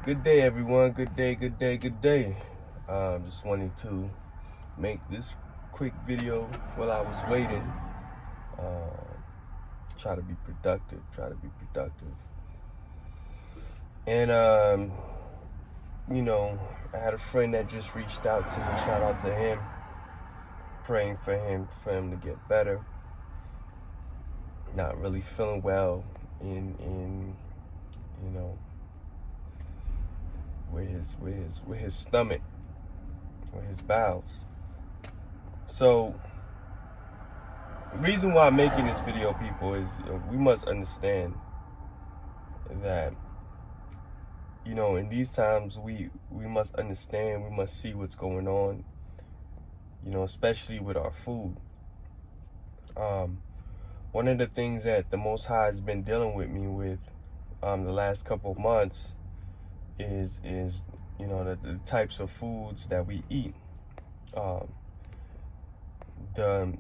Good day, everyone. Good day, good day, good day. Just wanted to make this quick video while I was waiting. Try to be productive. And, I had a friend that just reached out to me. Shout out to him. Praying for him to get better. Not really feeling well in with his stomach, with his bowels. So the reason why I'm making this video, people, is we must understand that in these times we must understand, we must see what's going on, especially with our food. One of the things that the Most High has been dealing with me with the last couple of months is the types of foods that we eat. The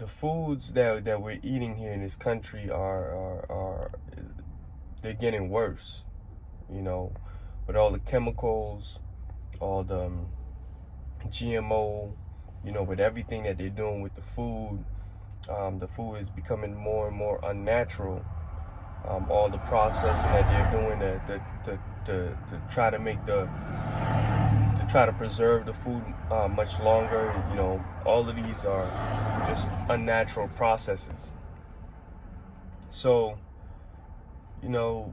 foods that we're eating here in this country are they're getting worse, with all the chemicals, all the GMO, with everything that they're doing with the food. The food is becoming more and more unnatural. All the processing that they're doing to try to preserve the food much longer. All of these are just unnatural processes. So, a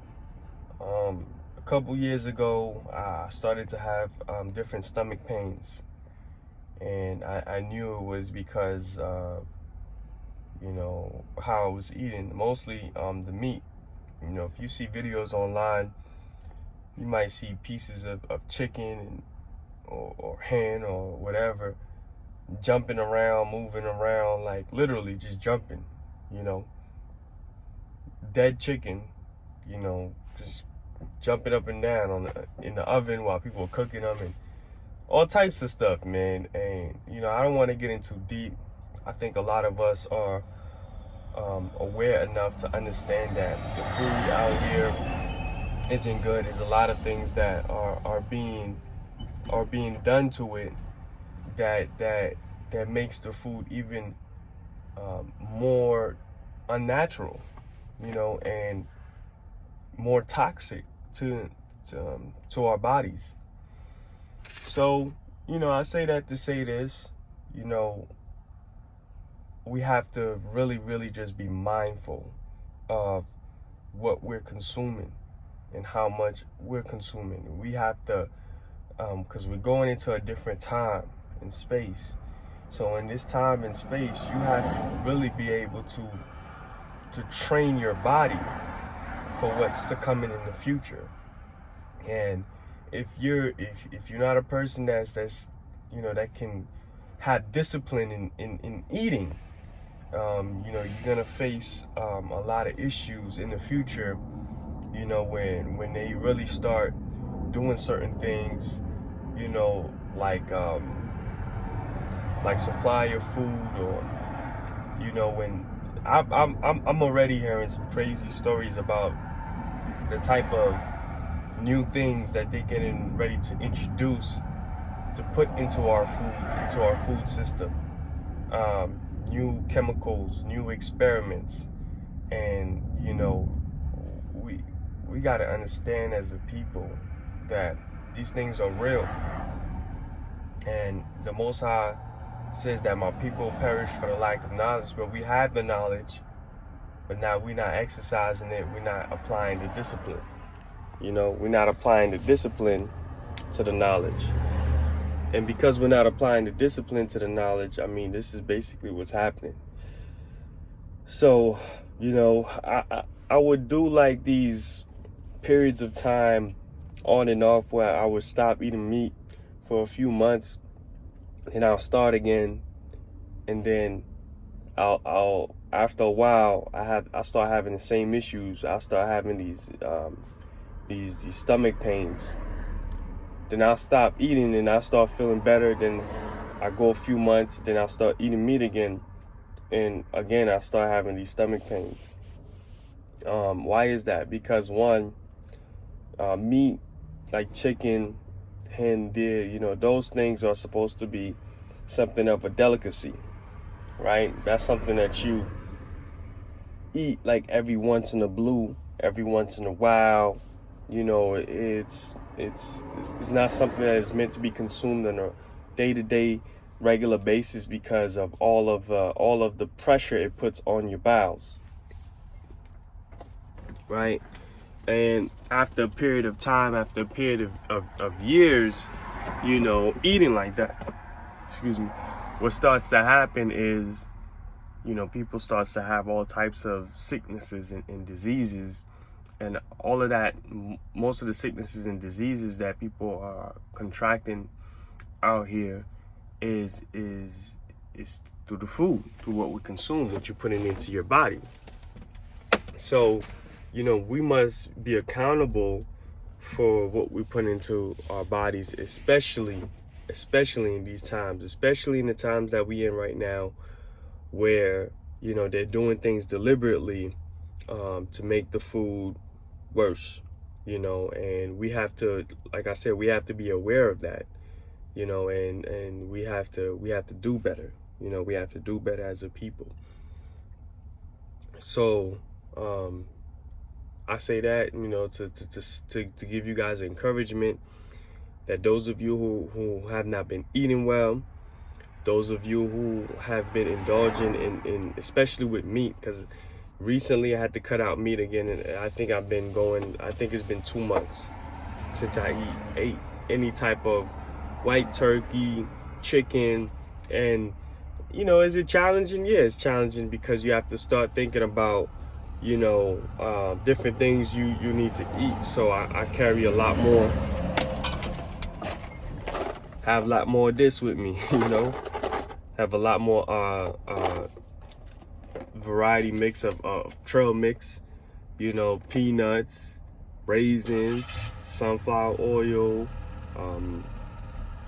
couple years ago, I started to have different stomach pains, and I knew it was because how I was eating, mostly the meat. If you see videos online, you might see pieces of chicken or hen or whatever jumping around, moving around, like literally just jumping, dead chicken, just jumping up and down in the oven while people are cooking them, and all types of stuff, man. And I don't want to get into deep. I think a lot of us are aware enough to understand that the food out here isn't good. There's a lot of things that are being done to it that makes the food even more unnatural, and more toxic to our bodies. So, I say that to say this, we have to really just be mindful of what we're consuming and how much we're consuming. We have to, because we're going into a different time and space. So in this time and space, you have to really be able to train your body for what's to come in the future. And if you're not a person that can have discipline in eating, you're gonna face a lot of issues in the future. When they really start doing certain things, like supply your food, or when I'm already hearing some crazy stories about the type of new things that they're getting ready to introduce to put into our food system. New chemicals, new experiments, and we got to understand as a people that these things are real. And the Most High says that my people perish for the lack of knowledge, but we have the knowledge, but now we're not exercising it. We're not applying the discipline. We're not applying the discipline to the knowledge. And because we're not applying the discipline to the knowledge, this is basically what's happening. So, I would do like these periods of time on and off where I would stop eating meat for a few months, and I'll start again, and then I'll after a while I start having the same issues. I'll start having these stomach pains. Then I'll stop eating and I start feeling better. Then I go a few months, then I'll start eating meat again, and again I start having these stomach pains. Why is that? Because one, meat like chicken, hen, deer, you know, those things are supposed to be something of a delicacy, right? That's something that you eat like every once in a blue, every once in a while. You know, it's not something that is meant to be consumed on a day-to-day regular basis because of all of the pressure it puts on your bowels, right? And after a period of time, after a period of years, you know, eating like that, excuse me, what starts to happen is, you know, people starts to have all types of sicknesses and diseases, and all of that. Most of the sicknesses and diseases that people are contracting out here is through the food, through what we consume, what you're putting into your body. So, you know, we must be accountable for what we put into our bodies, especially in these times, especially in the times that we in right now, where, you know, they're doing things deliberately to make the food worse, you know, and we have to, like I said, we have to be aware of that, you know, and we have to do better, you know, we have to do better as a people. So I say that, you know, to give you guys encouragement that those of you who have not been eating well, those of you who have been indulging in especially with meat, because recently I had to cut out meat again, and I think it's been 2 months since I ate any type of white turkey, chicken. And, you know, is it challenging? Yeah, it's challenging because you have to start thinking about, you know, different things you need to eat. So I carry a lot more, have a lot more of this with me, you know, have a lot more variety mix of trail mix, you know, peanuts, raisins, sunflower oil,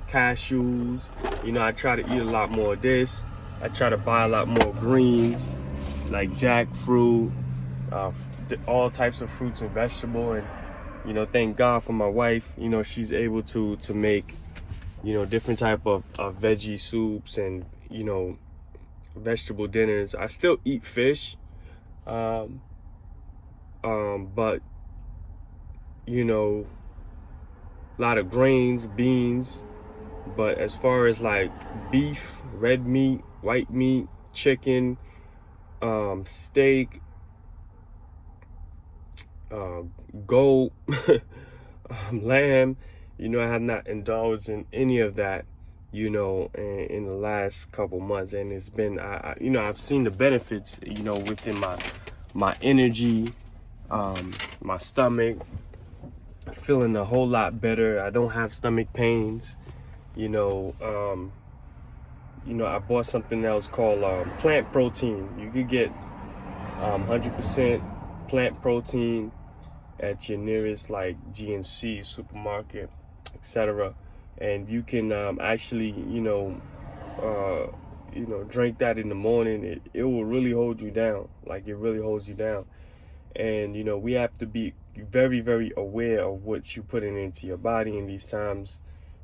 cashews. You know, I try to eat a lot more of this. I try to buy a lot more greens like jackfruit, all types of fruits and vegetables. And, you know, thank God for my wife. You know, she's able to make, you know, different type of veggie soups and, you know, vegetable dinners. I still eat fish, but, you know, a lot of grains, beans. But as far as like beef, red meat, white meat, chicken, steak, goat, lamb, you know, I have not indulged in any of that, you know, in the last couple months. And it's been, you know, I've seen the benefits, you know, within my energy, my stomach, feeling a whole lot better. I don't have stomach pains, you know. I bought something else called plant protein. You could get 100% plant protein at your nearest like GNC supermarket, etc. And you can actually, drink that in the morning. It will really hold you down. Like, it really holds you down. And, you know, we have to be very, very aware of what you're putting into your body in these times,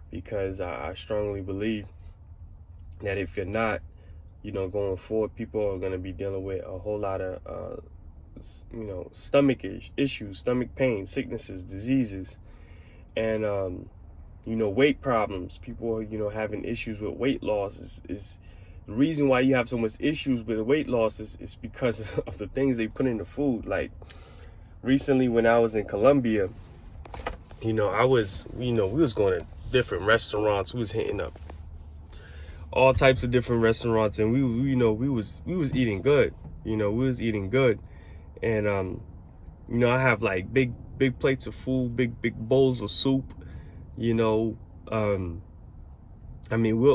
because I strongly believe that if you're not, you know, going forward, people are going to be dealing with a whole lot of, stomach issues, stomach pain, sicknesses, diseases, and, weight problems. People are, having issues with weight loss. Is the reason why you have so much issues with weight loss is because of the things they put in the food. Like, recently when I was in Colombia, we was going to different restaurants. We was hitting up all types of different restaurants, and we was eating good. We was eating good. And I have like big plates of food, big bowls of soup. We'll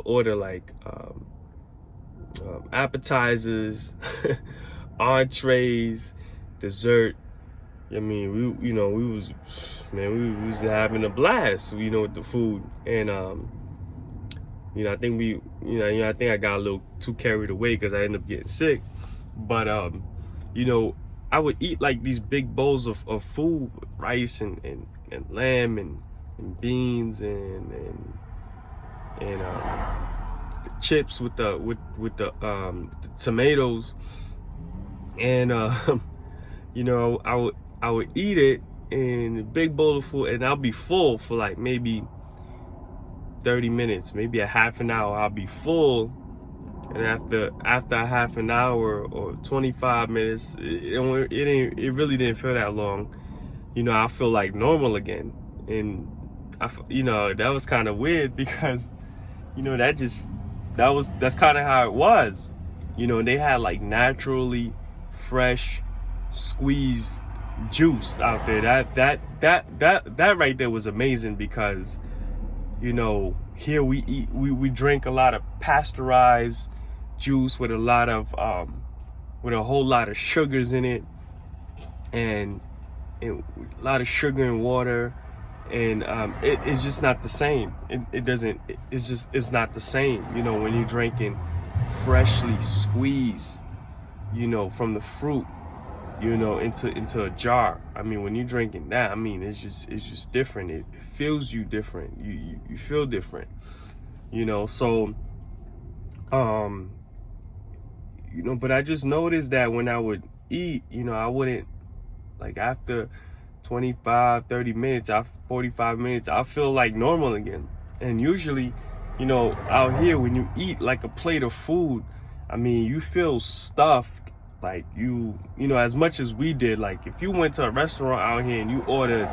order like appetizers, entrees, dessert. We was having a blast, with the food. And I think I I got a little too carried away because I ended up getting sick. But I would eat like these big bowls of food, rice and lamb and beans and the chips with the the tomatoes, and you know, I would eat it in a big bowl of food, and I'll be full for like maybe 30 minutes, maybe a half an hour. I'll be full, and after a half an hour or 25 minutes, it really didn't feel that long. You know, I feel like normal again, and you know, that was kind of weird because, you know, that's kind of how it was. You know, they had like naturally fresh squeezed juice out there. That right there was amazing because, you know, here we drink a lot of pasteurized juice with with a whole lot of sugars in it, and a lot of sugar and water, and it's just not the same. It's not the same, you know, when you're drinking freshly squeezed, you know, from the fruit, you know, into a jar. I mean, when you're drinking that, I mean, it's just different. It feels you different. You feel different, you know. So you know, but I just noticed that when I would eat, you know, I wouldn't, like, after 25, 30 minutes, after 45 minutes, I feel like normal again. And usually, you know, out here, when you eat like a plate of food, I mean, you feel stuffed, like you know, as much as we did. Like, if you went to a restaurant out here and you ordered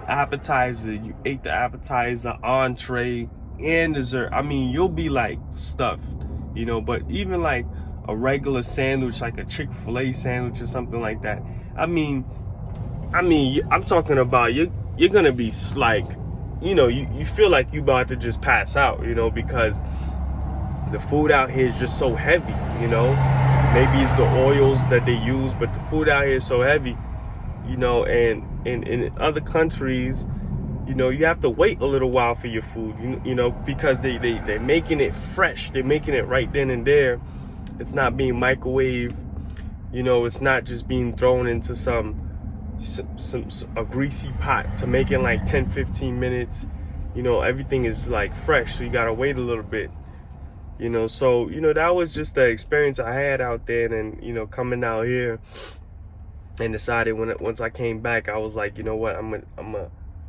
appetizer, you ate the appetizer, entree, and dessert, I mean, you'll be like stuffed, you know. But even like a regular sandwich, like a Chick-fil-A sandwich or something like that, I mean, I'm talking about you're gonna be like, you know, you feel like you about to just pass out, you know, because the food out here is just so heavy, you know. Maybe it's the oils that they use, but the food out here is so heavy, you know. And in other countries, you know, you have to wait a little while for your food, you know, because they're making it fresh. They're making it right then and there. It's not being microwaved, you know. It's not just being thrown into a greasy pot to make it like 10-15 minutes. You know, everything is like fresh, so you gotta wait a little bit, you know. So, you know, that was just the experience I had out there. And, you know, coming out here, and decided once I came back, I was like, you know what, I'm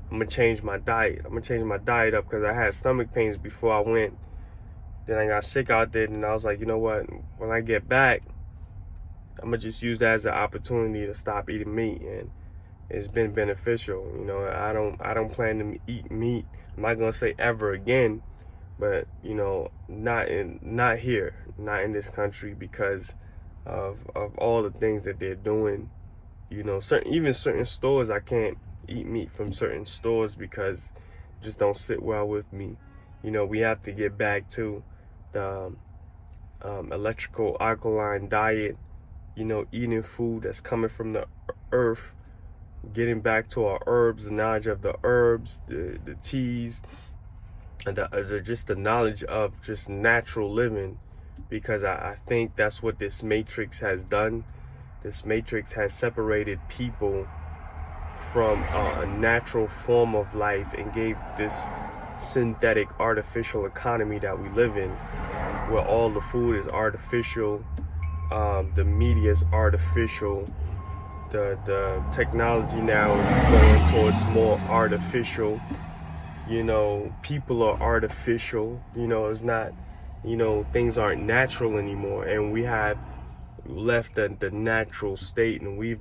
gonna change my diet. I'm gonna change my diet up, because I had stomach pains before I went. Then I got sick out there, and I was like, you know what, when I get back, I'm gonna just use that as an opportunity to stop eating meat. And it's been beneficial. You know, I don't plan to eat meat. I'm not gonna say ever again, but, you know, not here, not in this country, because of all the things that they're doing. You know, certain stores, I can't eat meat from certain stores because it just don't sit well with me. You know, we have to get back to the electrical alkaline diet, you know, eating food that's coming from the earth, getting back to our herbs, the knowledge of the herbs, the teas, and just the knowledge of just natural living. Because I think that's what this matrix has done. This matrix has separated people from a natural form of life and gave this synthetic artificial economy that we live in, where all the food is artificial, the media is artificial, the technology now is going towards more artificial, you know, people are artificial, you know, it's not, you know, things aren't natural anymore. And we have left the natural state, and we've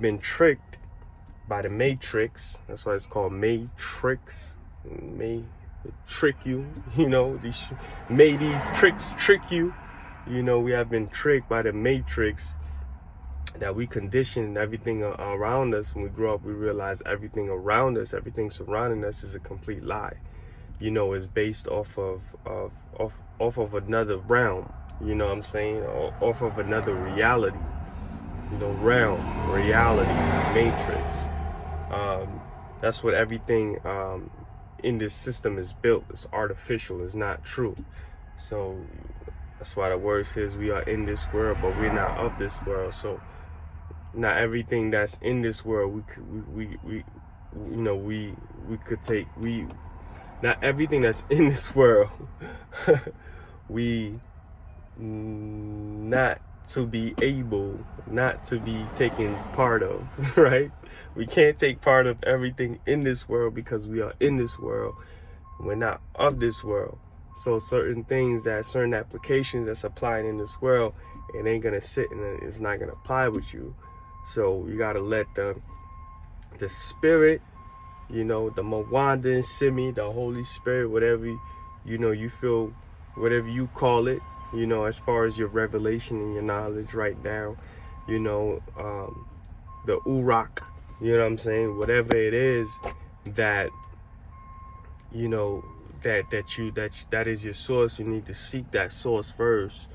been tricked by the matrix. That's why it's called matrix. May trick you, you know, these tricks trick you. You know, we have been tricked by the matrix, that we conditioned everything around us. When we grow up, we realize everything around us, everything surrounding us is a complete lie. You know, it's based off of another realm, you know what I'm saying? Off of another reality, you know, realm, reality, matrix. That's what everything in this system is built. It's artificial, it's not true. So that's why the word says we are in this world, but we're not of this world. So not everything that's in this world you know, we could take, not everything that's in this world, we not to be able, not to be taken part of, right? We can't take part of everything in this world because we are in this world. We're not of this world. So certain things, certain applications that's applying in this world, it ain't gonna sit and it's not gonna apply with you. So you gotta let the spirit, you know, the Mwanda and Shimi, the Holy Spirit, whatever, you know, you feel, whatever you call it, you know, as far as your revelation and your knowledge right now, you know, the Urak, you know what I'm saying? Whatever it is that, you know, that is your source, you need to seek that source first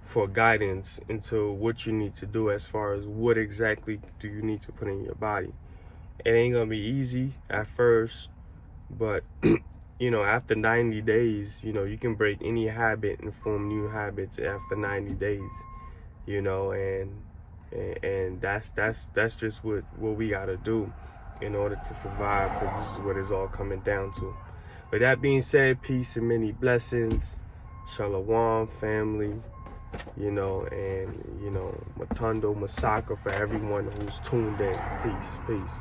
for guidance into what you need to do as far as what exactly do you need to put in your body. It ain't gonna be easy at first, but you know, after 90 days, you know, you can break any habit and form new habits after 90 days, you know, and that's just what we gotta do in order to survive, because this is what it's all coming down to. With that being said, peace and many blessings. Shalom, family, you know, and, you know, Matondo Masaka for everyone who's tuned in. Peace, peace.